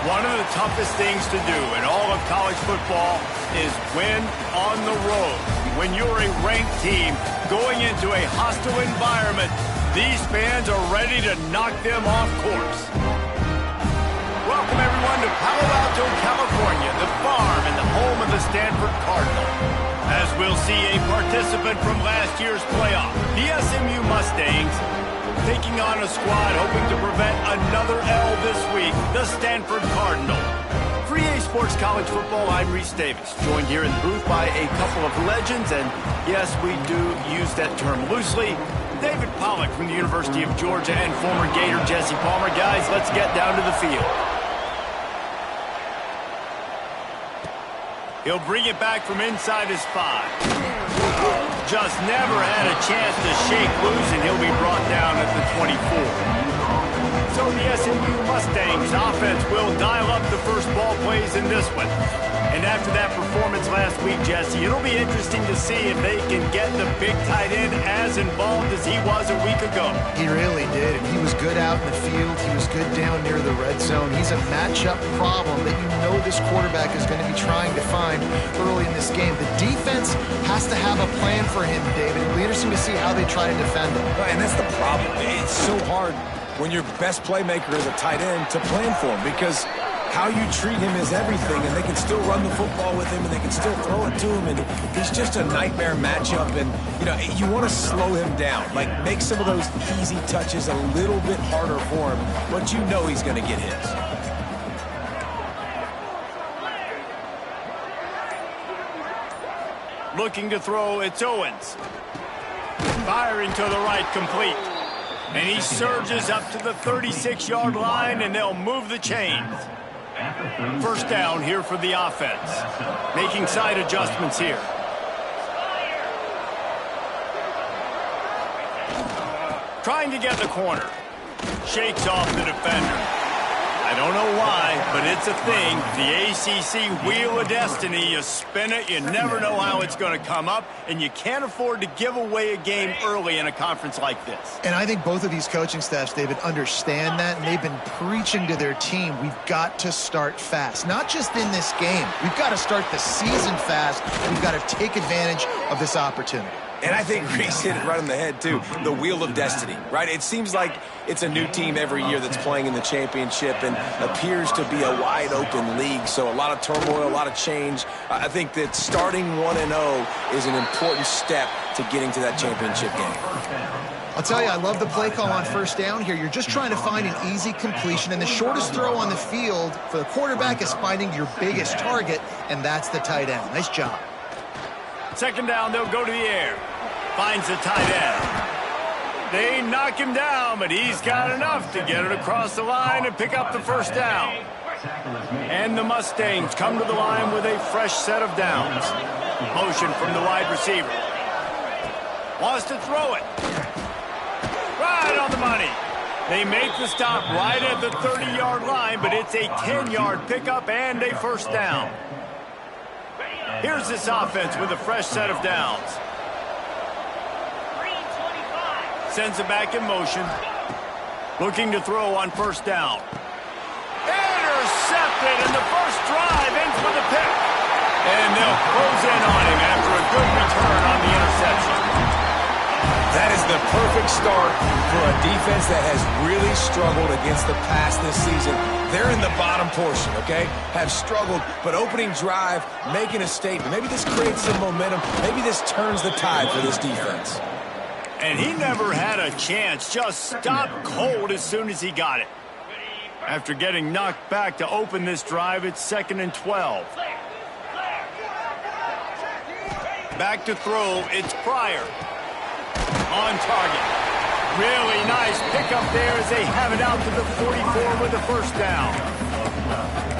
One of the toughest things to do in all of college football is win on the road. When you're a ranked team going into a hostile environment, these fans are ready to knock them off course. Welcome, everyone, to Palo Alto, California, the farm and the home of the Stanford Cardinal. As we'll see a participant from last year's playoff, the SMU Mustangs, taking on a squad hoping to prevent another L this week, the Stanford Cardinal. For EA Sports College Football, I'm Reese Davis, joined here in the booth by a couple of legends, and yes, we do use that term loosely. David Pollack from the University of Georgia and former Gator Jesse Palmer. Guys, let's get down to the field. He'll bring it back from inside his 5. Just never had a chance to shake loose, and he'll be brought down at the 24. So the SMU Mustangs offense will dial up the first ball plays in this one. And after that performance last week, Jesse, it'll be interesting to see if they can get the big tight end as involved as he was a week ago. He really did. He was good out in the field. He was good down near the red zone. He's a matchup problem that you know this quarterback is going to be trying to find early in this game. The defense has to have a plan for him, David. It'll be interesting to see how they try to defend him. And that's the problem. It's so hard when your best playmaker is a tight end to plan for him, because how you treat him is everything, and they can still run the football with him, and they can still throw it to him, and he's just a nightmare matchup. And, you know, you want to slow him down, like make some of those easy touches a little bit harder for him, but you know he's going to get his. Looking to throw, it's Owens. Firing to the right, complete. And he surges up to the 36-yard line, and they'll move the chains. First down here for the offense. Making side adjustments here. Trying to get the corner. Shakes off the defender. I don't know why, but it's a thing. The ACC Wheel of Destiny, you spin it, you never know how it's going to come up, and you can't afford to give away a game early in a conference like this. And I think both of these coaching staffs, David, understand that, and they've been preaching to their team, we've got to start fast. Not just in this game. We've got to start the season fast. We've got to take advantage of this opportunity. And I think Reese hit it right on the head, too. The Wheel of Destiny, right? It seems like it's a new team every year that's playing in the championship and appears to be a wide-open league. So a lot of turmoil, a lot of change. I think that starting 1-0 is an important step to getting to that championship game. I'll tell you, I love the play call on first down here. You're just trying to find an easy completion, and the shortest throw on the field for the quarterback is finding your biggest target, and that's the tight end. Nice job. Second down, they'll go to the air. Finds the tight end. They knock him down, but he's got enough to get it across the line and pick up the first down. And the Mustangs come to the line with a fresh set of downs. Motion from the wide receiver. Wants to throw it. Right on the money. They make the stop right at the 30-yard line, but it's a 10-yard pickup and a first down. Here's this offense with a fresh set of downs. Sends it back in motion. Looking to throw on first down. Intercepted, and the first drive ends with a pick. And they'll close in on him after a good return on the interception. That is the perfect start for a defense that has really struggled against the pass this season. They're in the bottom portion, okay? Have struggled, but opening drive, making a statement. Maybe this creates some momentum. Maybe this turns the tide for this defense. And he never had a chance. Just stopped cold as soon as he got it. After getting knocked back to open this drive, it's 2nd and 12. Back to throw, it's Pryor. On target. Really nice pickup there as they have it out to the 44 with the first down.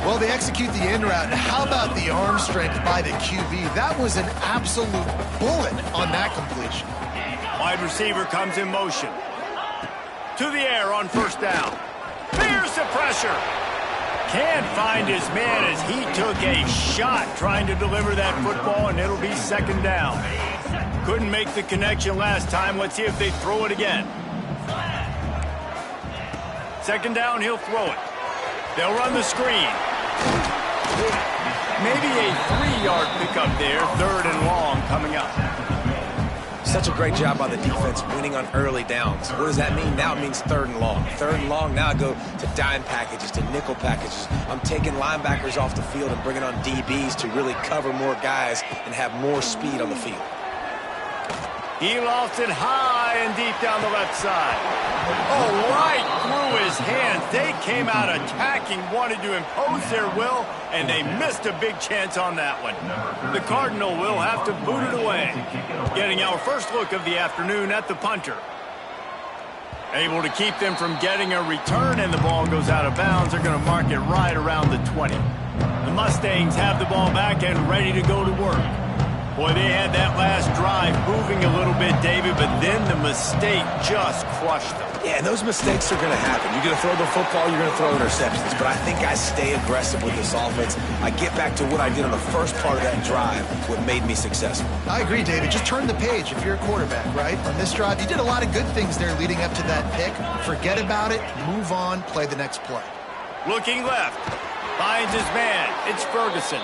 Well, they execute the in route. How about the arm strength by the QB? That was an absolute bullet on that completion. Wide receiver comes in motion. To the air on first down. Fears the pressure. Can't find his man as he took a shot trying to deliver that football, and it'll be second down. Couldn't make the connection last time. Let's see if they throw it again. Second down, he'll throw it. They'll run the screen. Maybe a 3-yard pickup there, 3rd and long coming up. Such a great job by the defense winning on early downs. What does that mean? Now it means 3rd and long. 3rd and long, now I go to dime packages, to nickel packages. I'm taking linebackers off the field and bringing on DBs to really cover more guys and have more speed on the field. He lost it high and deep down the left side. Oh, right through his hands. They came out attacking, wanted to impose their will, and they missed a big chance on that one. The Cardinal will have to boot it away. Getting our first look of the afternoon at the punter. Able to keep them from getting a return, and the ball goes out of bounds. They're going to mark it right around the 20. The Mustangs have the ball back and ready to go to work. Boy, they had that last drive moving a little bit, David, but then the mistake just crushed them. Yeah, and those mistakes are going to happen. You're going to throw the football, you're going to throw interceptions. But I think I stay aggressive with this offense. I get back to what I did on the first part of that drive, what made me successful. I agree, David. Just turn the page if you're a quarterback, right? On this drive, you did a lot of good things there leading up to that pick. Forget about it, move on, play the next play. Looking left. Finds his man. It's Ferguson.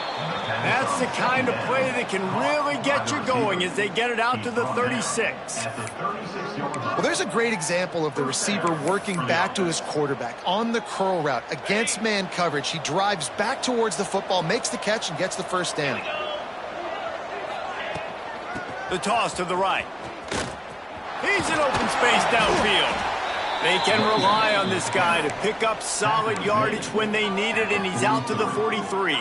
That's the kind of play that can really get you going as they get it out to the 36. Well, there's a great example of the receiver working back to his quarterback on the curl route against man coverage. He drives back towards the football, makes the catch, and gets the first down. The toss to the right. He's in open space downfield. They can rely on this guy to pick up solid yardage when they need it, and he's out to the 43.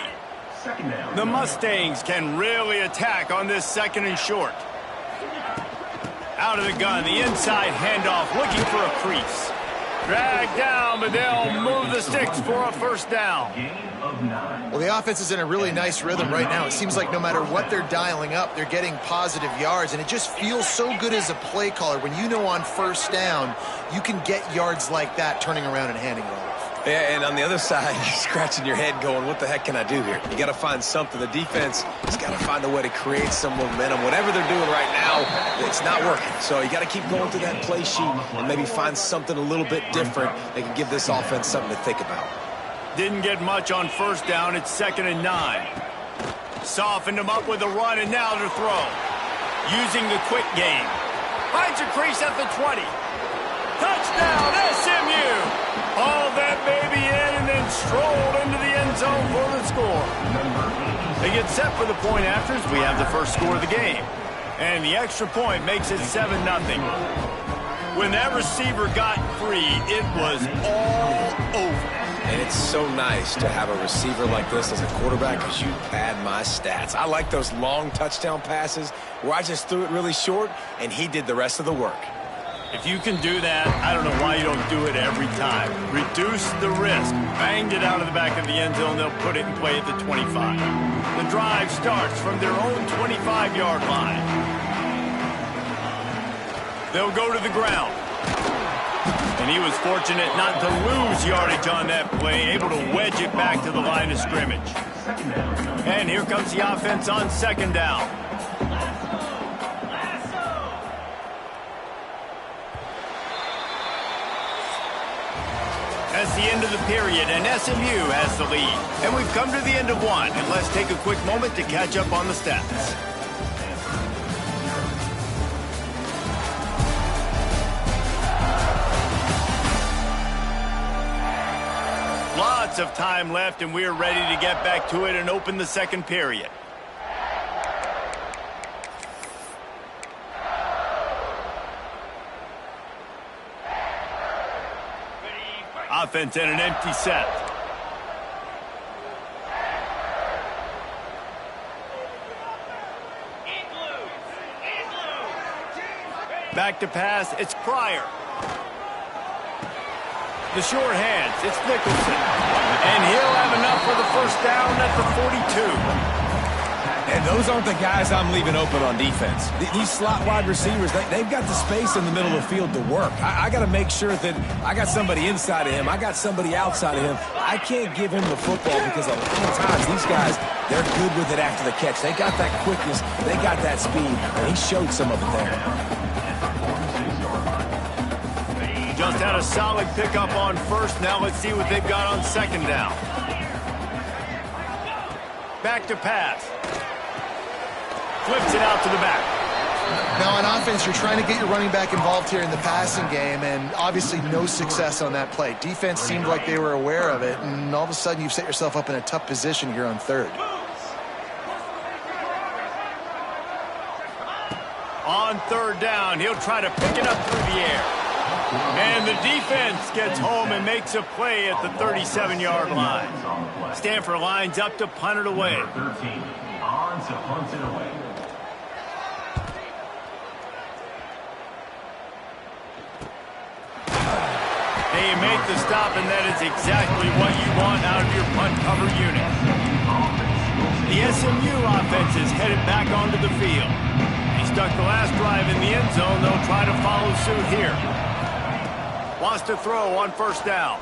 The Mustangs can really attack on this 2nd and short. Out of the gun, the inside handoff, looking for a crease. Dragged down, but they'll move the sticks for a first down. Well, the offense is in a really nice rhythm right now. It seems like no matter what they're dialing up, they're getting positive yards, and it just feels so good as a play caller when you know on first down you can get yards like that turning around and handing it off. Yeah, and on the other side, you're scratching your head going, what the heck can I do here? You got to find something. The defense has got to find a way to create some momentum. Whatever they're doing right now, it's not working. So you got to keep going through that play sheet and maybe find something a little bit different that can give this offense something to think about. Didn't get much on first down. It's 2nd and 9. Softened him up with a run, and now to throw. Using the quick game. Finds a crease at the 20. Touchdown, SMU! Hauled that baby in and then strolled into the end zone for the score. They get set for the point afters. We have the first score of the game. And the extra point makes it 7-0. When that receiver got free, it was all over. And it's so nice to have a receiver like this as a quarterback because you pad my stats. I like those long touchdown passes where I just threw it really short and he did the rest of the work. If you can do that, I don't know why you don't do it every time. Reduce the risk. Banged it out of the back of the end zone. They'll put it in play at the 25. The drive starts from their own 25-yard line. They'll go to the ground. And he was fortunate not to lose yardage on that play, able to wedge it back to the line of scrimmage. And here comes the offense on 2nd down. That's the end of the period, and SMU has the lead. And we've come to the end of one, and let's take a quick moment to catch up on the stats. Lots of time left, and we're ready to get back to it and open the 2nd period. Offense in an empty set. Back to pass, it's Pryor. The short hands, it's Nicholson. And he'll have enough for the first down at the 42. And those aren't the guys I'm leaving open on defense. These slot wide receivers, they've got the space in the middle of the field to work. I got to make sure that I got somebody inside of him. I got somebody outside of him. I can't give him the football because a lot of times these guys, they're good with it after the catch. They got that quickness. They got that speed. And he showed some of it there. Just had a solid pickup on first. Now let's see what they've got on second down. Back to pass. Flips it out to the back. Now on offense, you're trying to get your running back involved here in the passing game, and obviously no success on that play. Defense seemed like they were aware of it, and all of a sudden you've set yourself up in a tough position here on third. On third down, he'll try to pick it up through the air. And the defense gets home and makes a play at the 37-yard line. Stanford lines up to punt it away. They make the stop, and that is exactly what you want out of your punt cover unit. The SMU offense is headed back onto the field. They stuck the last drive in the end zone. They'll try to follow suit here. Wants to throw on first down.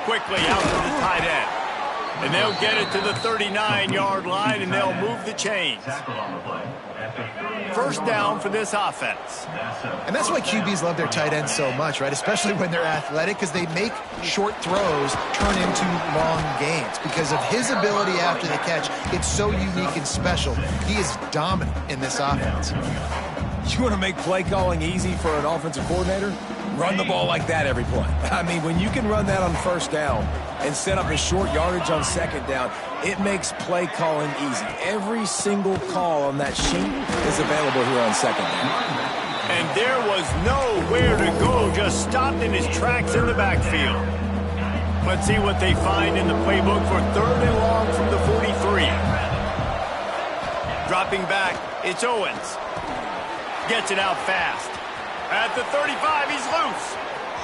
Quickly out to the tight end. And they'll get it to the 39-yard line, and they'll move the chains. First down for this offense. And that's why QBs love their tight ends so much, right? Especially when they're athletic, because they make short throws turn into long gains. Because of his ability after the catch, it's so unique and special. He is dominant in this offense. You want to make play calling easy for an offensive coordinator? Run the ball like that every play. I mean, when you can run that on first down and set up a short yardage on second down, it makes play calling easy. Every single call on that sheet is available here on second down. And there was nowhere to go, just stopped in his tracks in the backfield. Let's see what they find in the playbook for third and long from the 43. Dropping back, it's Owens. Gets it out fast. At the 35, he's loose.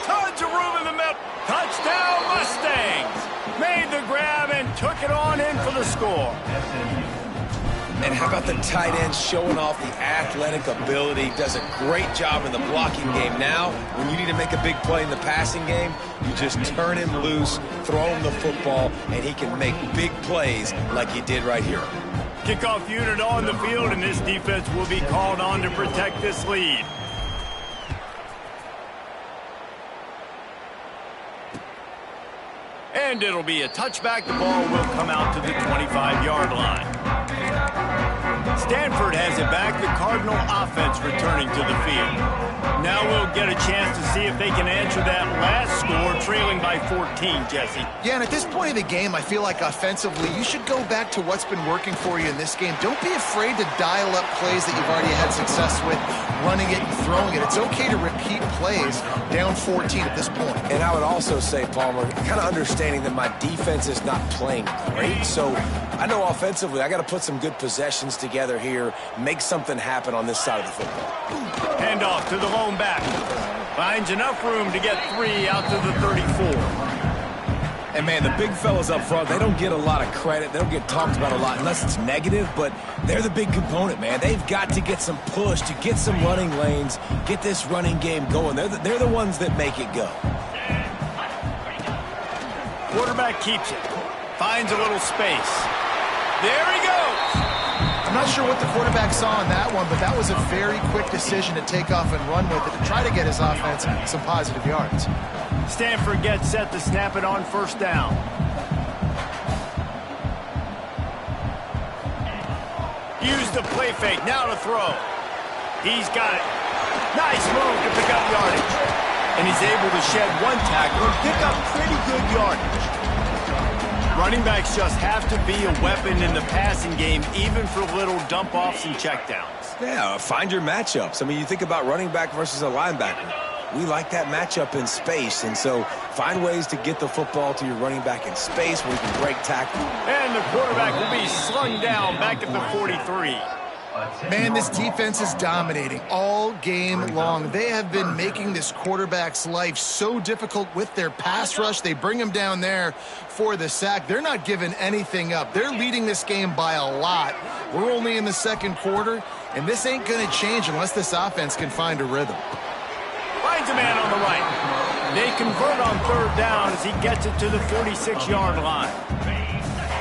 Tons of room in the middle. Touchdown, Mustangs. Made the grab and took it on in for the score. And how about the tight end showing off the athletic ability? Does a great job in the blocking game. Now, when you need to make a big play in the passing game, you just turn him loose, throw him the football, and he can make big plays like he did right here. Kickoff unit on the field, and this defense will be called on to protect this lead. And it'll be a touchback. The ball will come out to the 25-yard line. Stanford has it back. The Cardinal offense returning to the field. Now we'll get a chance to see if they can answer that last score, trailing by 14, Jesse. Yeah, and at this point of the game, I feel like offensively, you should go back to what's been working for you in this game. Don't be afraid to dial up plays that you've already had success with, running it and throwing it. It's okay to repeat plays down 14 at this point. And I would also say, Palmer, kind of understanding that my defense is not playing great, so I know offensively I got to put some good possessions together here, make something happen on this side of the football. Handoff to the lone back. Finds enough room to get 3 out to the 34. And, man, the big fellas up front, they don't get a lot of credit. They don't get talked about a lot unless it's negative, but they're the big component, man. They've got to get some push, to get some running lanes, get this running game going. They're the ones that make it go. Quarterback keeps it. Finds a little space. There he goes. I'm not sure what the quarterback saw on that one, but that was a very quick decision to take off and run with it to try to get his offense some positive yards. Stanford gets set to snap it on first down. Use the play fake, now to throw. He's got it. Nice move to pick up yardage. And he's able to shed one tackle and pick up pretty good yardage. Running backs just have to be a weapon in the passing game, even for little dump-offs and checkdowns. Yeah, find your matchups. I mean, you think about running back versus a linebacker. We like that matchup in space, and so find ways to get the football to your running back in space where you can break tackle. And the quarterback will be slung down back at the 43. Man, this defense is dominating all game long. They have been making this quarterback's life so difficult with their pass rush. They bring him down there for the sack. They're not giving anything up. They're leading this game by a lot. We're only in the second quarter, and this ain't going to change unless this offense can find a rhythm. Finds a man on the right. They convert on third down as he gets it to the 46-yard line.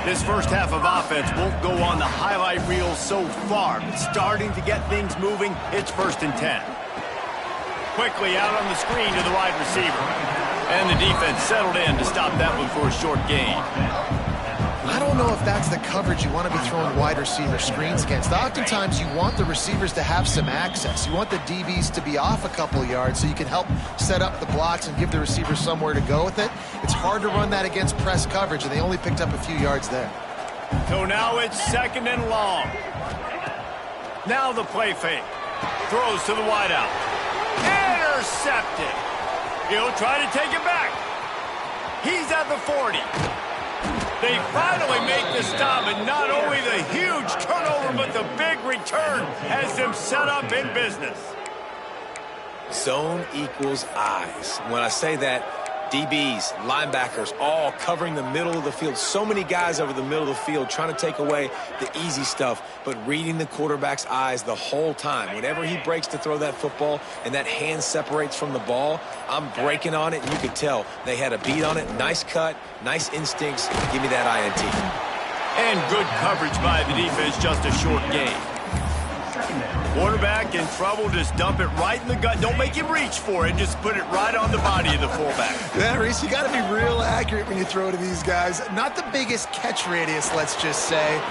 This first half of offense won't go on the highlight reel so far, but starting to get things moving. It's 1st and 10. quickly out on the screen to the wide receiver. And the defense settled in to stop that one for a short gain. I don't know if that's the coverage you want to be throwing wide receiver screens against. Oftentimes, you want the receivers to have some access. You want the DBs to be off a couple yards so you can help set up the blocks and give the receivers somewhere to go with it. It's hard to run that against press coverage, and they only picked up a few yards there. So now it's 2nd and long. Now the play fake. Throws to the wideout. Intercepted. He'll try to take it back. He's at the 40. They finally make the stop, and not only the huge turnover, but the big return has them set up in business. Zone equals eyes. When I say that, DBs, linebackers, all covering the middle of the field. So many guys over the middle of the field trying to take away the easy stuff, but reading the quarterback's eyes the whole time. Whenever he breaks to throw that football and that hand separates from the ball, I'm breaking on it, and you could tell they had a beat on it. Nice cut, nice instincts. Give me that INT. And good coverage by the defense, just a short gain. Quarterback in trouble, just dump it right in the gut. Don't make him reach for it. Just put it right on the body of the fullback. Yeah, Reese, you got to be real accurate when you throw to these guys. Not the biggest catch radius, let's just say.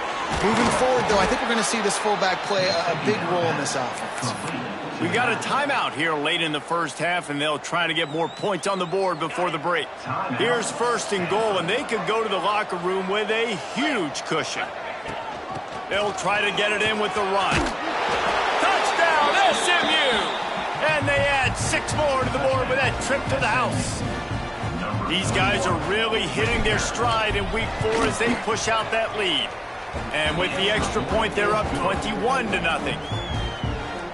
Moving forward, though, I think we're going to see this fullback play a big role in this offense. We got a timeout here late in the first half, and they'll try to get more points on the board before the break. Here's 1st and goal, and they could go to the locker room with a huge cushion. They'll try to get it in with the run. Touchdown, SMU! And they add 6 more to the board with that trip to the house. These guys are really hitting their stride in week 4 as they push out that lead. And with the extra point, they're up 21-0.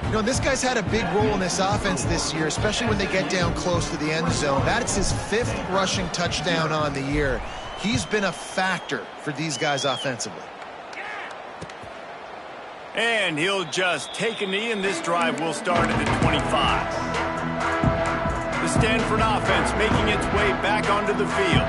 You know, this guy's had a big role in this offense this year, especially when they get down close to the end zone. That's his 5th rushing touchdown on the year. He's been a factor for these guys offensively. And he'll just take a knee, and this drive will start at the 25. The Stanford offense making its way back onto the field.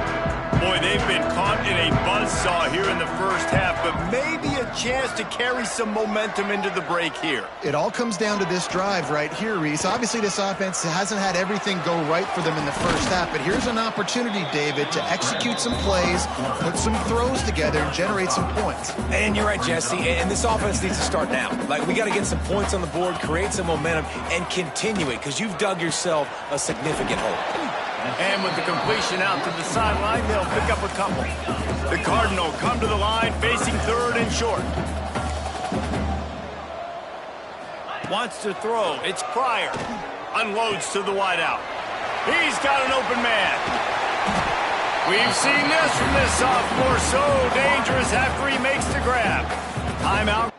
Boy, they've been caught in a buzzsaw here in the first half, but maybe a chance to carry some momentum into the break here. It all comes down to this drive right here, Reese. Obviously, this offense hasn't had everything go right for them in the first half, but here's an opportunity, David, to execute some plays, put some throws together, and generate some points. And you're right, Jesse, and this offense needs to start now. Like, we got to get some points on the board, create some momentum, and continue it, because you've dug yourself a significant hole. And with the completion out to the sideline, they'll pick up a couple. The Cardinal come to the line, facing 3rd and short. Wants to throw. It's Pryor. Unloads to the wideout. He's got an open man. We've seen this from this sophomore. So dangerous after he makes the grab. Timeout.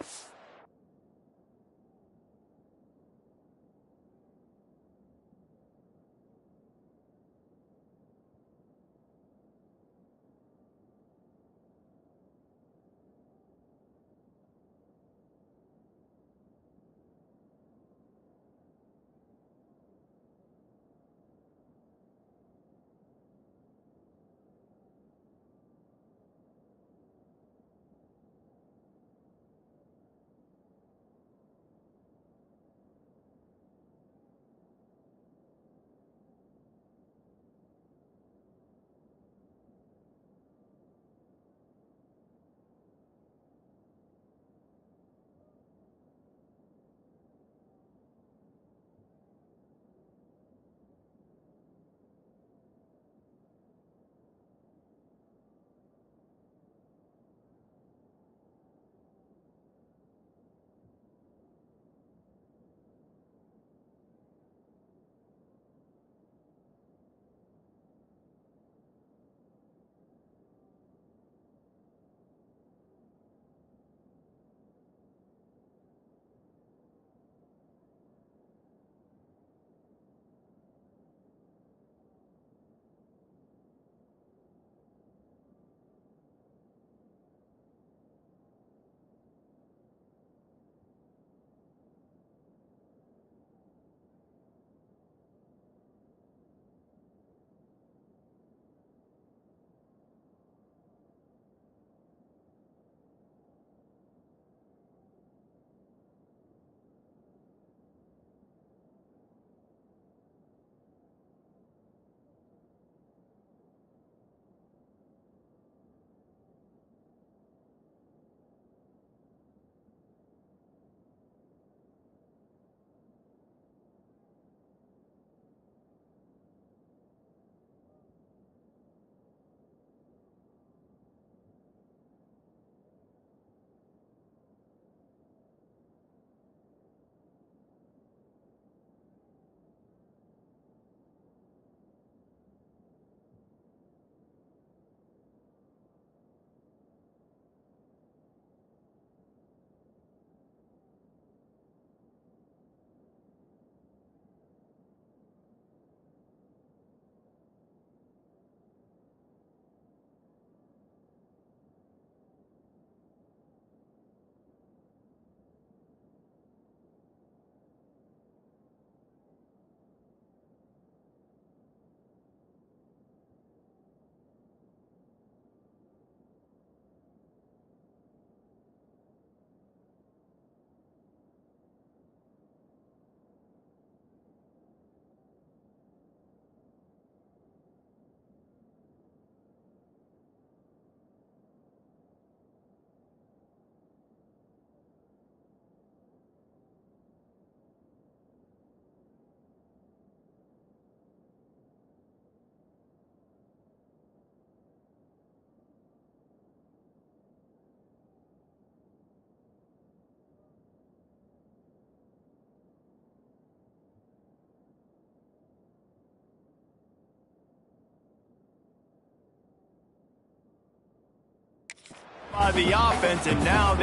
The offense, and now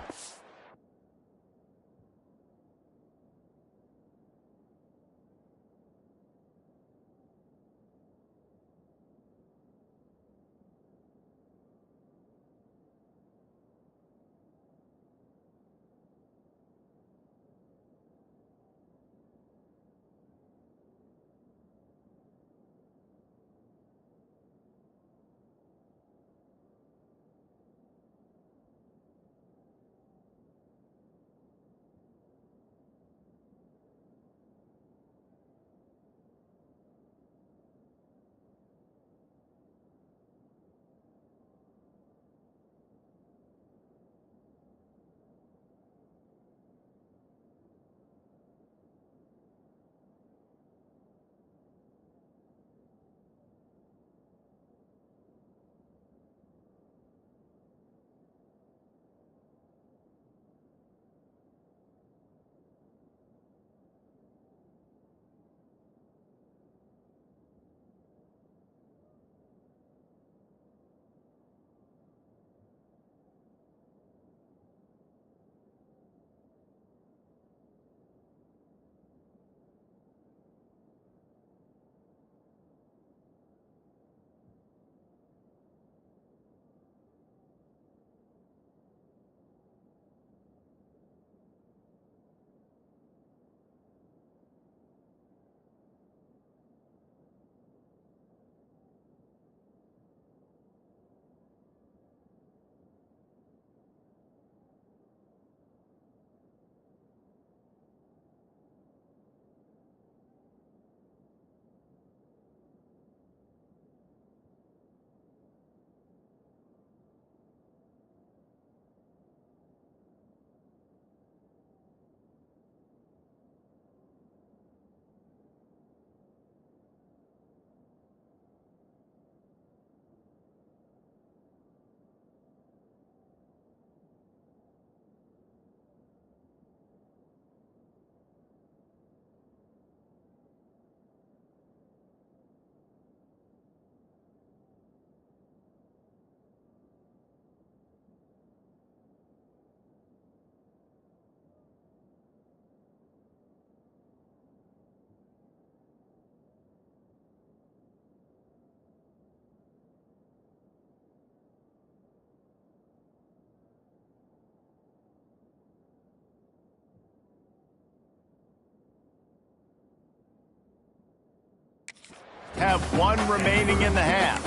have one remaining in the half.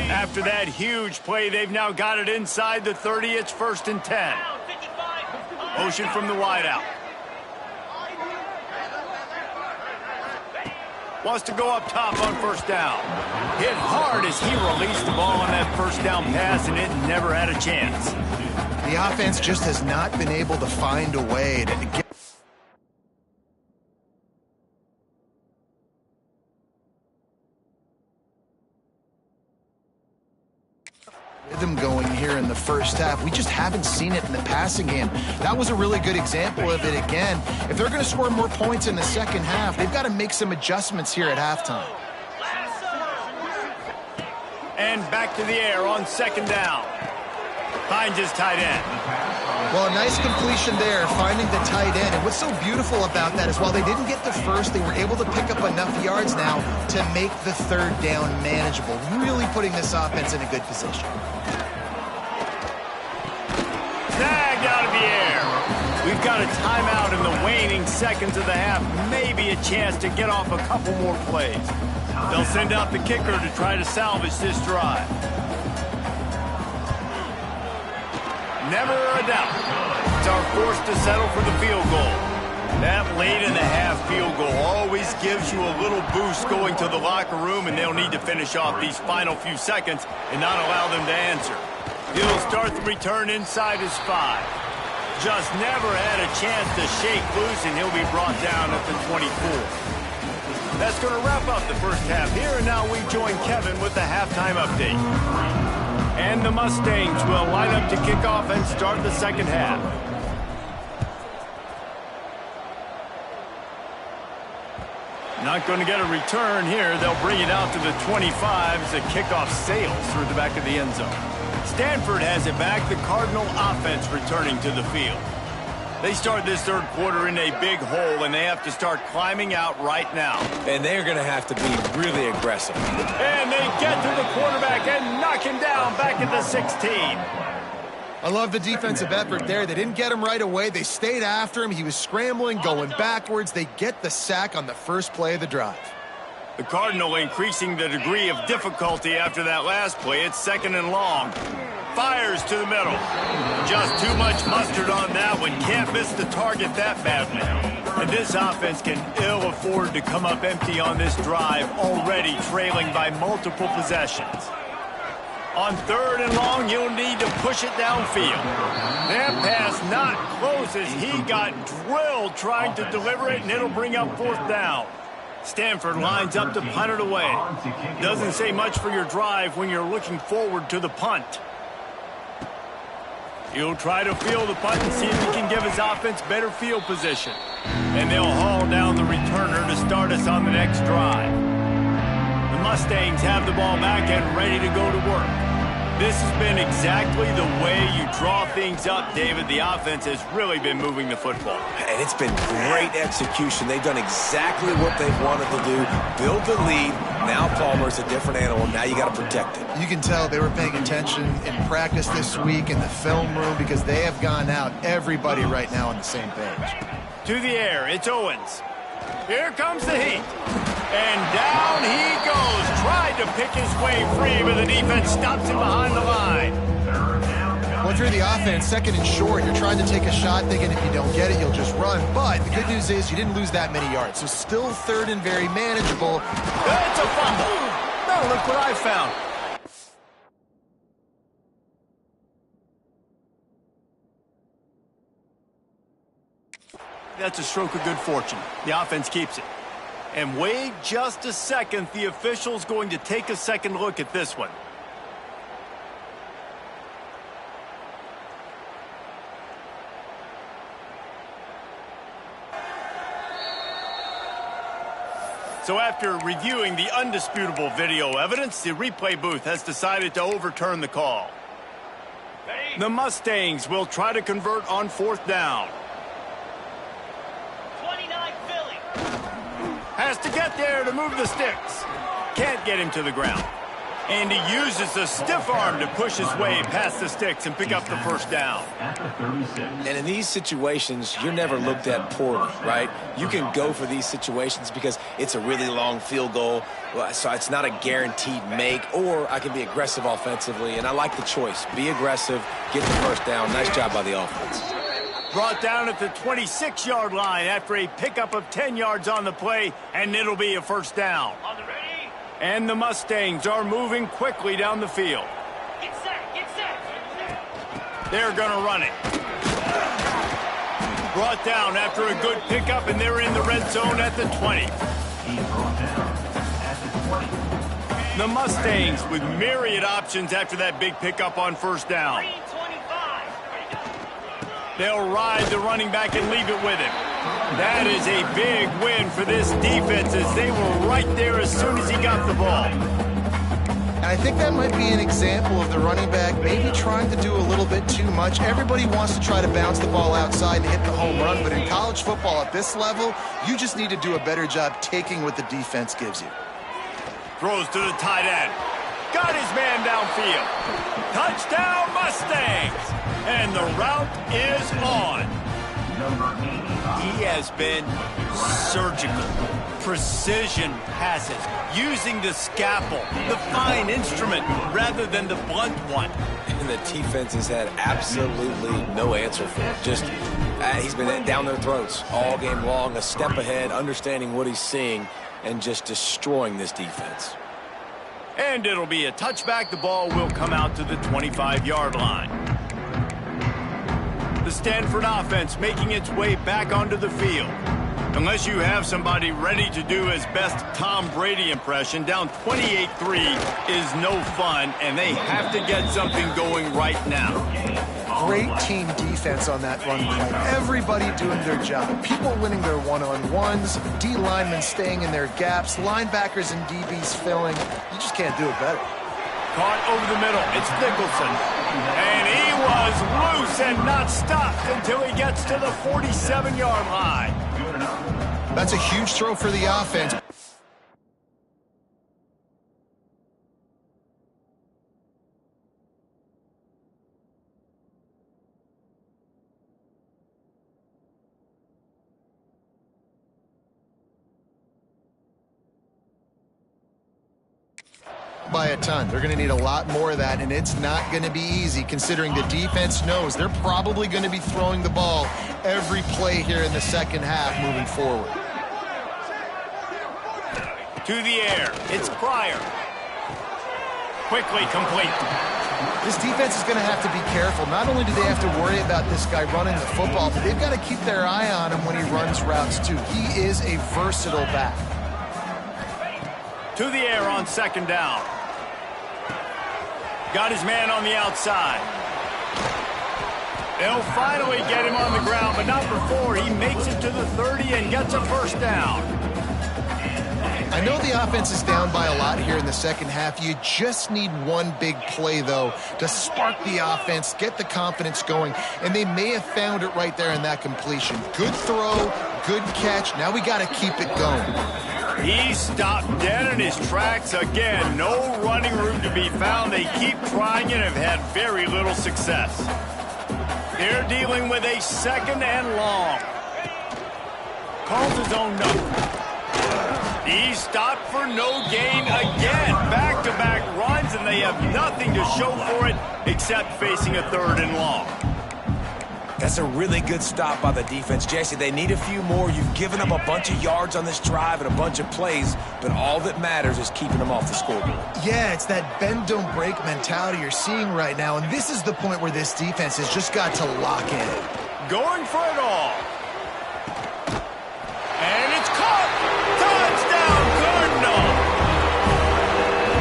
After that huge play, they've now got it inside the 30. It's 1st and 10. Motion from the wideout. Wants to go up top on 1st down. Hit hard as he released the ball on that 1st down pass, and it never had a chance. The offense just has not been able to find a way to get rhythm going here in the 1st half. We just haven't seen it in the passing game. That was a really good example of it again. If they're going to score more points in the 2nd half, they've got to make some adjustments here at halftime. And back to the air on 2nd down. Finds his tight end. Well, a nice completion there, finding the tight end. And what's so beautiful about that is while they didn't get the first, they were able to pick up enough yards now to make the 3rd down manageable, really putting this offense in a good position. Snagged out of the air. We've got a timeout in the waning seconds of the half. Maybe a chance to get off a couple more plays. They'll send out the kicker to try to salvage this drive. Never a doubt. It's our forced to settle for the field goal. That late in the half field goal always gives you a little boost going to the locker room, and they'll need to finish off these final few seconds and not allow them to answer. He'll start the return inside his 5. Just never had a chance to shake loose, and he'll be brought down at the 24. That's going to wrap up the 1st half here, and now we join Kevin with the halftime update. And the Mustangs will line up to kick off and start the 2nd half. Not going to get a return here. They'll bring it out to the 25 as the kickoff sails through the back of the end zone. Stanford has it back. The Cardinal offense returning to the field. They start this third quarter in a big hole, and they have to start climbing out right now. And they're going to have to be really aggressive. And they get to the quarterback and knock him down back at the 16. I love the defensive effort there. They didn't get him right away. They stayed after him. He was scrambling, going backwards. They get the sack on the first play of the drive. The Cardinal increasing the degree of difficulty after that last play. It's 2nd and long. Fires to the middle. Just too much mustard on that one. Can't miss the target that badly. And this offense can ill afford to come up empty on this drive, already trailing by multiple possessions. On 3rd and long, you'll need to push it downfield. That pass not close as he got drilled trying to deliver it, and it'll bring up 4th down. Stanford lines up to punt it away. Doesn't say much for your drive when you're looking forward to the punt. He'll try to field the punt and see if he can give his offense better field position. And they'll haul down the returner to start us on the next drive. The Mustangs have the ball back and ready to go to work. This has been exactly the way you draw things up, David. The offense has really been moving the football. And it's been great execution. They've done exactly what they've wanted to do. Build the lead. Now Palmer's a different animal. Now you got to protect it. You can tell they were paying attention in practice this week in the film room because they have gone out, everybody right now on the same page. To the air, it's Owens. Here comes the heat. And down he goes. Tried to pick his way free, but the defense stops him behind the line. Well, if you're the offense, 2nd and short, you're trying to take a shot thinking if you don't get it, you'll just run. But the good news is you didn't lose that many yards. So still 3rd and very manageable. It's a fumble. Now look what I found. That's a stroke of good fortune. The offense keeps it. And wait just a second. The official's going to take a second look at this one. So after reviewing the undisputable video evidence, the replay booth has decided to overturn the call. The Mustangs will try to convert on 4th down. Has to get there to move the sticks. Can't get him to the ground. And he uses the stiff arm to push his way past the sticks and pick up the 1st down. And in these situations, you're never looked at poorly, right? You can go for these situations because it's a really long field goal, so it's not a guaranteed make, or I can be aggressive offensively, and I like the choice. Be aggressive, get the 1st down. Nice job by the offense. Brought down at the 26-yard line after a pickup of 10 yards on the play, and it'll be a 1st down. And the Mustangs are moving quickly down the field. Get set. They're going to run it. Brought down after a good pickup, and they're in the red zone at the 20. The Mustangs with myriad options after that big pickup on 1st down. They'll ride the running back and leave it with him. That is a big win for this defense as they were right there as soon as he got the ball. And I think that might be an example of the running back maybe trying to do a little bit too much. Everybody wants to try to bounce the ball outside and hit the home run, but in college football at this level, you just need to do a better job taking what the defense gives you. Throws to the tight end. Got his man downfield. Touchdown Mustangs! And the route is on. He has been surgical. Precision passes. Using the scalpel, the fine instrument, rather than the blunt one. And the defense has had absolutely no answer for it. Just, he's been down their throats all game long, a step ahead, understanding what he's seeing, and just destroying this defense. And it'll be a touchback. The ball will come out to the 25-yard line. The Stanford offense making its way back onto the field. Unless you have somebody ready to do his best Tom Brady impression, down 28-3 is no fun, and they have to get something going right now. Great team defense on that run play. Everybody doing their job. People winning their one-on-ones, D linemen staying in their gaps, linebackers and DBs filling. You just can't do it better. Caught over the middle. It's Nicholson. And he was loose and not stopped until he gets to the 47-yard line. That's a huge throw for the offense. By a ton. They're going to need a lot more of that, and it's not going to be easy considering the defense knows they're probably going to be throwing the ball every play here in the second half moving forward. To the air. It's Pryor. Quickly complete. This defense is going to have to be careful. Not only do they have to worry about this guy running the football, but they've got to keep their eye on him when he runs routes too. He is a versatile back. To the air on second down. Got his man on the outside. They'll finally get him on the ground, but not before he makes it to the 30 and gets a first down. I know the offense is down by a lot here in the second half. You just need one big play, though, to spark the offense, get the confidence going, and they may have found it right there in that completion. Good throw, good catch. Now we got to keep it going. He stopped dead in his tracks again. No running room to be found. They keep trying and have had very little success. They're dealing with a second and long. Calls his own number. He stopped for no gain again. Back-to-back runs, and they have nothing to show for it except facing a third and long. That's a really good stop by the defense. Jesse, they need a few more. You've given up a bunch of yards on this drive and a bunch of plays, but all that matters is keeping them off the scoreboard. Yeah, it's that bend, don't break mentality you're seeing right now, and this is the point where this defense has just got to lock in. Going for it all. And it's caught. Touchdown, Cardinal.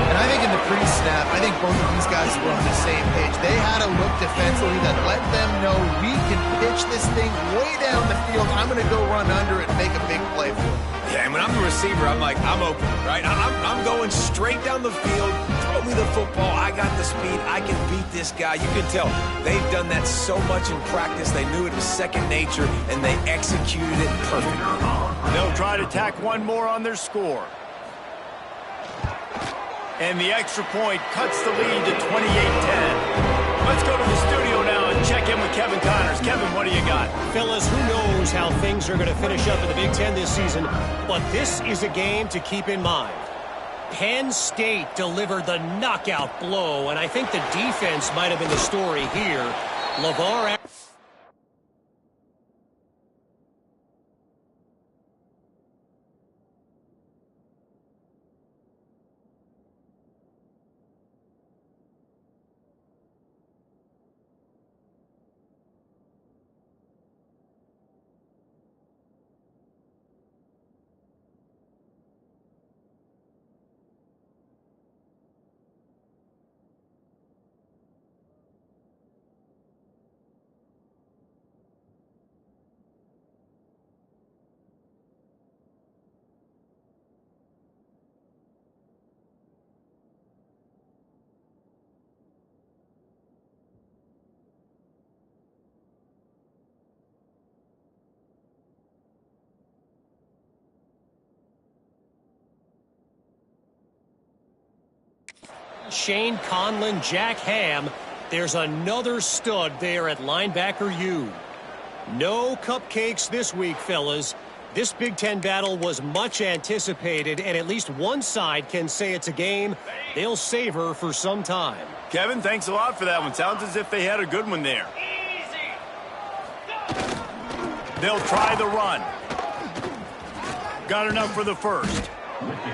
And I think in the pre-snap, I think both of these guys were on the same page. They had a look defensively that let them know we can pitch this thing way down the field. I'm going to go run under it and make a big play for it. Yeah, and when I'm the receiver, I'm like, I'm open, right? I'm going straight down the field. Throw me the football. I got the speed. I can beat this guy. You can tell they've done that so much in practice. They knew it was second nature, and they executed it perfectly. They'll try to tack one more on their score. And the extra point cuts the lead to 28-10. Let's go to the studio now and check in with Kevin Connors. Kevin, what do you got? Fellas, who knows how things are going to finish up in the Big Ten this season, but this is a game to keep in mind. Penn State delivered the knockout blow, and I think the defense might have been the story here. LeVar... Shane Conlon, Jack Ham. There's another stud there at linebacker U. No cupcakes this week, fellas. This Big Ten battle was much anticipated, and at least one side can say it's a game they'll savor for some time. Kevin, thanks a lot for that one. Sounds as if they had a good one there. They'll try the run. Got enough for the first.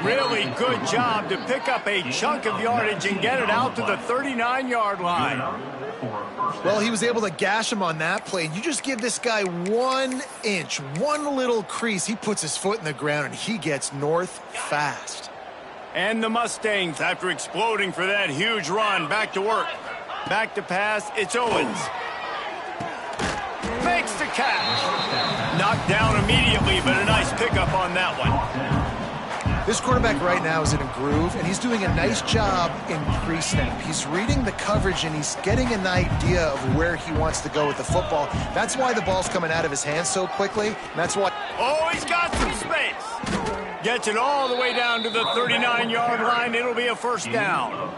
Really good job to pick up a chunk of yardage and get it out to the 39-yard line. Well, he was able to gash him on that play. You just give this guy 1 inch, one little crease. He puts his foot in the ground, and he gets north fast. And the Mustangs, after exploding for that huge run, back to work. Back to pass, it's Owens. Makes the catch. Knocked down immediately, but a nice pickup on that one. This quarterback right now is in a groove, and he's doing a nice job in pre-snap. He's reading the coverage, and he's getting an idea of where he wants to go with the football. That's why the ball's coming out of his hands so quickly, and that's why... Oh, he's got some space. Gets it all the way down to the 39-yard line. It'll be a first down.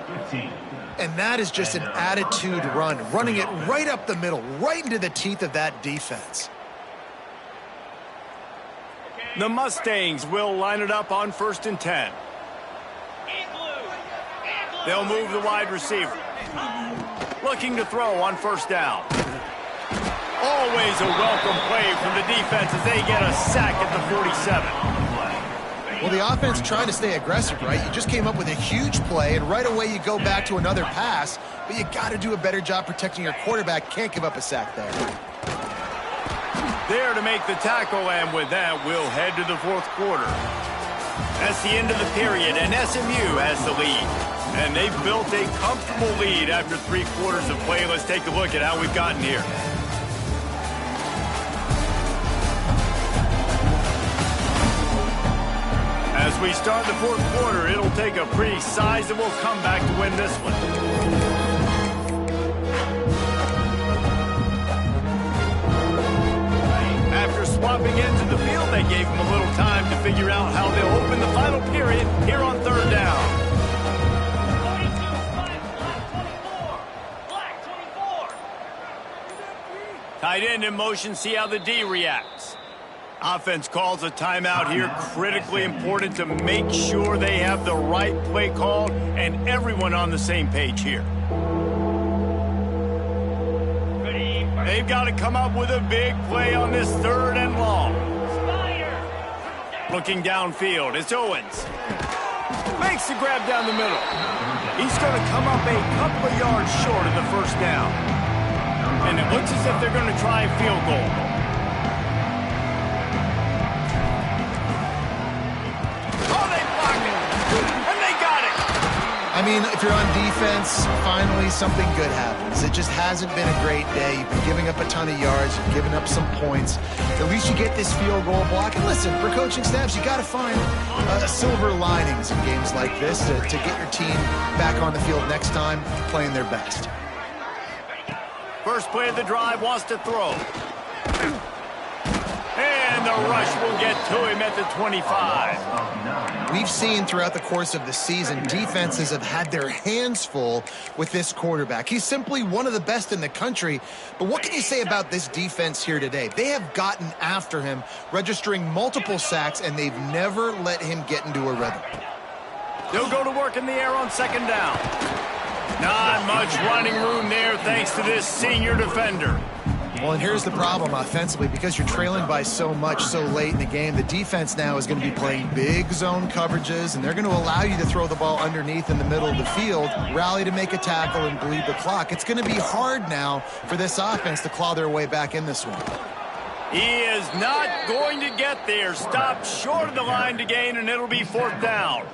And that is just an attitude run, running it right up the middle, right into the teeth of that defense. The Mustangs will line it up on 1st and 10. They'll move the wide receiver. Looking to throw on 1st down. Always a welcome play from the defense as they get a sack at the 47. Well, the offense tried to stay aggressive, right? You just came up with a huge play, and right away you go back to another pass, but you got to do a better job protecting your quarterback. Can't give up a sack there. There to make the tackle, and with that, we'll head to the 4th quarter. That's the end of the period, and SMU has the lead. And they've built a comfortable lead after 3 quarters of play. Let's take a look at how we've gotten here. As we start the 4th quarter, it'll take a pretty sizable comeback to win this one. After swapping into the field, they gave him a little time to figure out how they'll open the final period here on 3rd down. Tight end in motion, see how the D reacts. Offense calls a timeout here, critically important to make sure they have the right play called and everyone on the same page here. They've got to come up with a big play on this 3rd and long. Looking downfield, it's Owens. Makes the grab down the middle. He's going to come up a couple of yards short of the 1st down. And it looks as if they're going to try a field goal. I mean, if you're on defense, finally something good happens. It just hasn't been a great day. You've been giving up a ton of yards. You've given up some points. At least you get this field goal block. And listen, for coaching staffs, you got to find silver linings in games like this to get your team back on the field next time playing their best. First play of the drive, wants to throw. And the rush will get to him at the 25. We've seen throughout the course of the season, defenses have had their hands full with this quarterback. He's simply one of the best in the country. But what can you say about this defense here today? They have gotten after him, registering multiple sacks, and they've never let him get into a rhythm. They'll go to work in the air on 2nd down. Not much running room there thanks to this senior defender. Well, and here's the problem offensively. Because you're trailing by so much so late in the game, the defense now is going to be playing big zone coverages, and they're going to allow you to throw the ball underneath in the middle of the field, rally to make a tackle, and bleed the clock. It's going to be hard now for this offense to claw their way back in this one. He is not going to get there. Stopped short of the line to gain, and it'll be 4th down.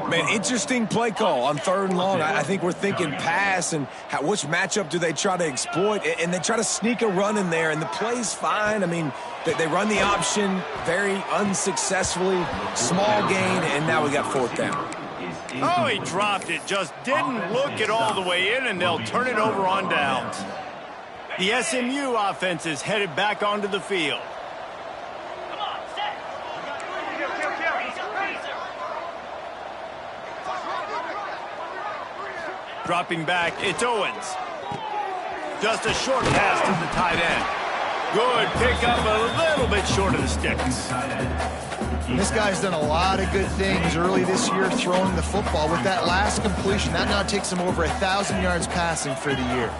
Man, interesting play call on 3rd and long. I think we're thinking pass and which matchup do they try to exploit, and they try to sneak a run in there, and the play's fine. I mean, they run the option very unsuccessfully, small gain, and now we got 4th down. Oh, he dropped it. Just didn't look it all the way in, and they'll turn it over on downs. The SMU offense is headed back onto the field. Dropping back, it's Owens. Just a short pass to the tight end. Good pickup, a little bit short of the sticks. This guy's done a lot of good things early this year throwing the football. With that last completion, that now takes him over 1,000 yards passing for the year.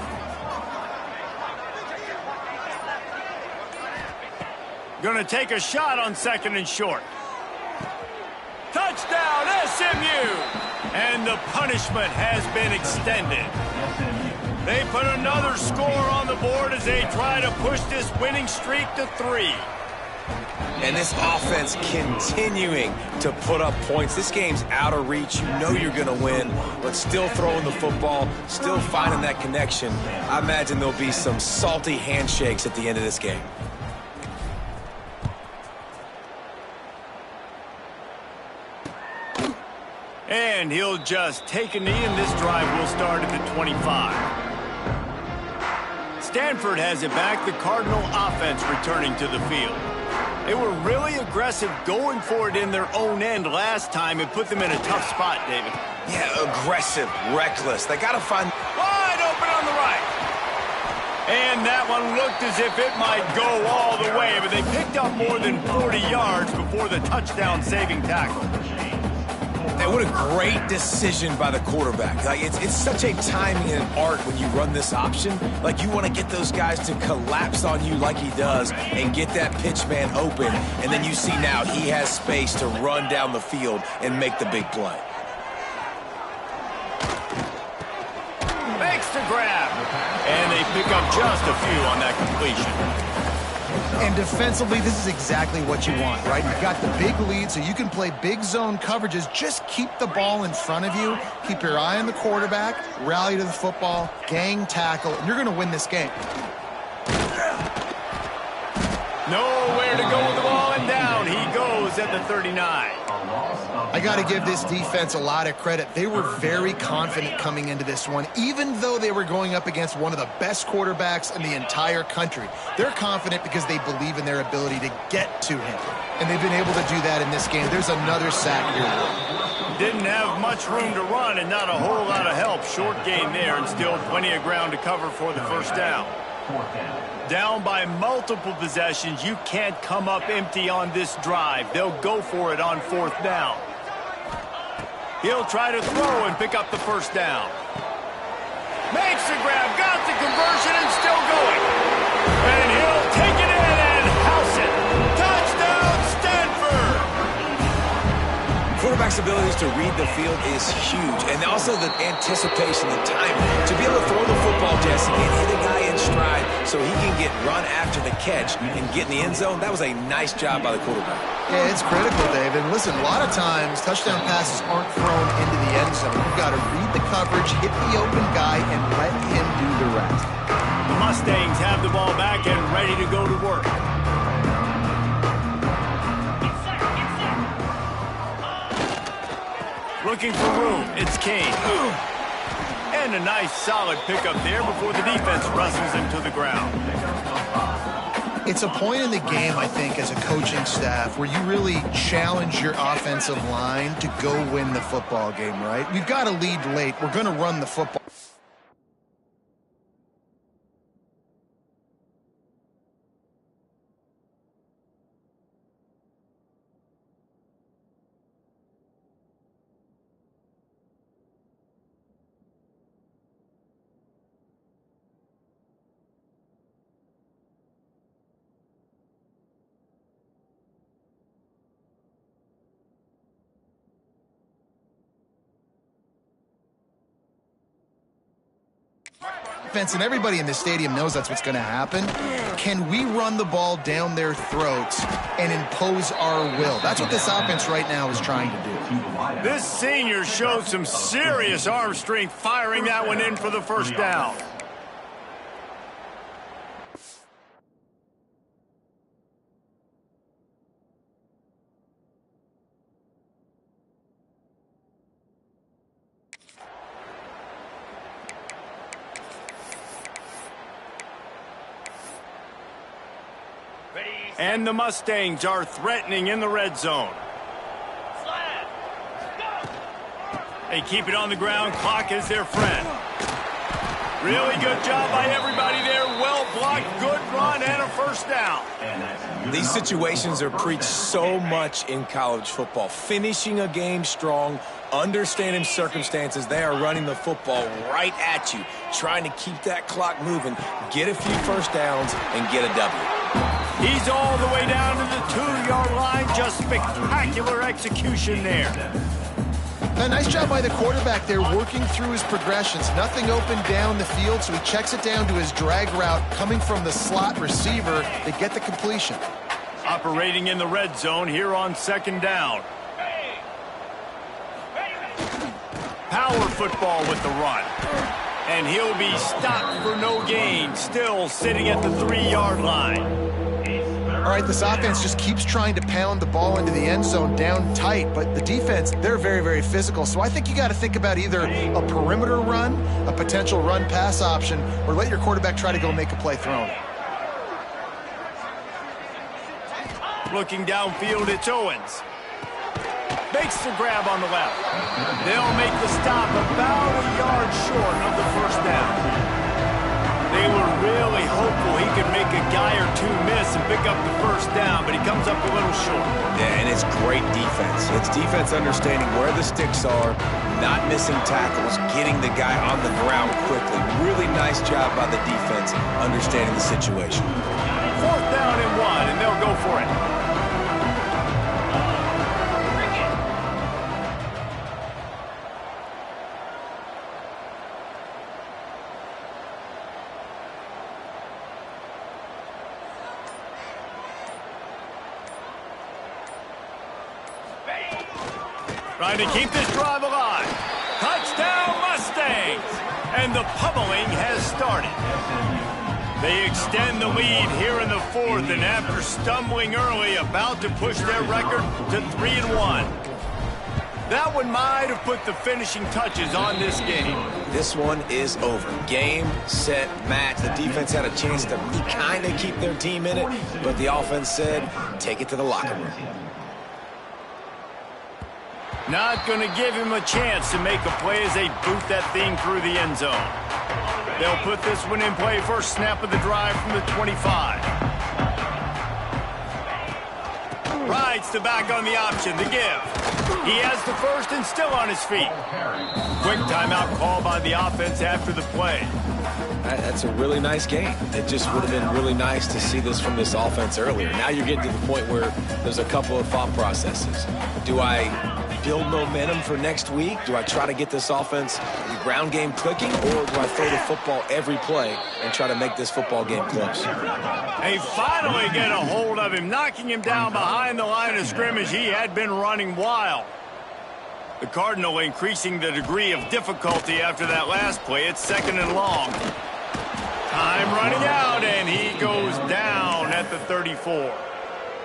Going to take a shot on 2nd and short. Touchdown! SMU! And the punishment has been extended. They put another score on the board as they try to push this winning streak to 3. And this offense continuing to put up points. This game's out of reach. You know you're going to win, but still throwing the football, still finding that connection. I imagine there'll be some salty handshakes at the end of this game. And he'll just take a knee, and this drive will start at the 25. Stanford has it back. The Cardinal offense returning to the field. They were really aggressive going for it in their own end last time. It put them in a tough spot, David. Yeah, aggressive, reckless. They got to find... Wide open on the right. And that one looked as if it might go all the way, but they picked up more than 40 yards before the touchdown-saving tackle. And what a great decision by the quarterback. Like it's such a timing and art when you run this option. Like you want to get those guys to collapse on you like he does and get that pitch man open. And then you see now he has space to run down the field and make the big play. Makes the grab. And they pick up just a few on that completion. And defensively, this is exactly what you want, right? You've got the big lead, so you can play big zone coverages. Just keep the ball in front of you. Keep your eye on the quarterback. Rally to the football. Gang tackle. And you're going to win this game. Nowhere to go with the ball, and down he goes at the 39. I got to give this defense a lot of credit. They were very confident coming into this one, even though they were going up against one of the best quarterbacks in the entire country. They're confident because they believe in their ability to get to him, and they've been able to do that in this game. There's another sack here. Didn't have much room to run and not a whole lot of help. Short gain there, and still plenty of ground to cover for the first down. Down by multiple possessions, you can't come up empty on this drive. They'll go for it on 4th down. He'll try to throw and pick up the first down. Makes the grab, got the conversion, and still going. And he'll take it in and house it. Touchdown, Stanford! Quarterback's abilities to read the field is huge, and also the anticipation, the timing. To be able to throw the football, Jesse, and hit a guy in stride so he can get run after the catch and get in the end zone, that was a nice job by the quarterback. Yeah, it's critical, Dave. And listen, a lot of times touchdown passes aren't thrown into the end zone. You've got to read the coverage, hit the open guy, and let him do the rest. The Mustangs have the ball back and ready to go to work. Looking for room, it's Kane. And a nice solid pickup there before the defense wrestles him to the ground. It's a point in the game, I think, as a coaching staff where you really challenge your offensive line to go win the football game, right? We've got to lead late. We're going to run the football. And everybody in the stadium knows that's what's going to happen. Can we run the ball down their throats and impose our will? That's what this offense right now is trying to do. This senior showed some serious arm strength firing that one in for the first down. And the Mustangs are threatening in the red zone. They keep it on the ground. Clock is their friend. Really good job by everybody there. Well blocked, good run, and a first down. These situations are preached so much in college football. Finishing a game strong, understanding circumstances. They are running the football right at you, trying to keep that clock moving, get a few first downs, and get a W. He's all the way down to the 2-yard line. Just spectacular execution there. Nice job by the quarterback there, working through his progressions. Nothing open down the field, so he checks it down to his drag route coming from the slot receiver to get the completion. Operating in the red zone here on second down. Power football with the run. And he'll be stopped for no gain, still sitting at the 3-yard line. All right, this offense just keeps trying to pound the ball into the end zone down tight, but the defense, they're very, very physical. So I think you got to think about either a perimeter run, a potential run-pass option, or let your quarterback try to go make a play thrown. Looking downfield, it's Owens. Makes the grab on the left. They'll make the stop about a yard short of the first down. They were really hopeful he could make a guy or two miss and pick up the first down, but he comes up a little short. Yeah, and it's great defense. It's defense understanding where the sticks are, not missing tackles, getting the guy on the ground quickly. Really nice job by the defense understanding the situation. 4th down and 1, and they'll go for it. Trying to keep this drive alive. Touchdown Mustangs! And the pummeling has started. They extend the lead here in the 4th, and after stumbling early, about to push their record to 3-1. That one might have put the finishing touches on this game. This one is over. Game, set, match. The defense had a chance to kind of keep their team in it, but the offense said, take it to the locker room. Not going to give him a chance to make a play as they boot that thing through the end zone. They'll put this one in play first snap of the drive from the 25. Rides the back on the option, the give. He has the first and still on his feet. Quick timeout call by the offense after the play. That's a really nice game. It just would have been really nice to see this from this offense earlier. Now you're getting to the point where there's a couple of thought processes. Do I build momentum for next week? Do I try to get this offense, the ground game clicking, or do I throw the football every play and try to make this football game close? They finally get a hold of him, knocking him down behind the line of scrimmage. He had been running wild. The Cardinal increasing the degree of difficulty after that last play. It's 2nd and long. Time running out, and he goes down at the 34.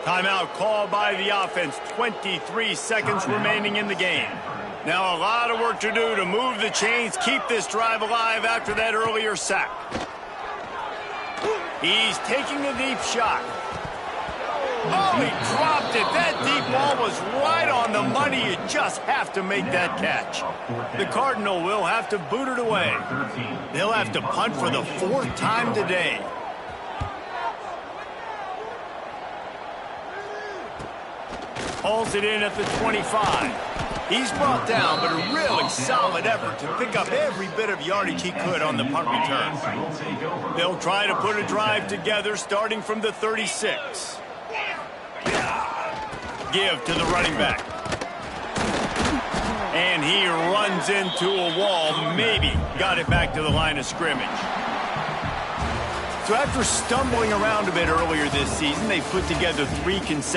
Timeout called by the offense. 23 seconds remaining in the game. Now a lot of work to do to move the chains, keep this drive alive after that earlier sack. He's taking a deep shot. Oh, he dropped it. That deep ball was right on the money. You just have to make that catch. The Cardinal will have to boot it away. They'll have to punt for the 4th time today. Hauls it in at the 25. He's brought down, but a really solid effort to pick up every bit of yardage he could on the punt return. They'll try to put a drive together starting from the 36. Give to the running back. And he runs into a wall, maybe got it back to the line of scrimmage. So after stumbling around a bit earlier this season, they put together 3 consecutive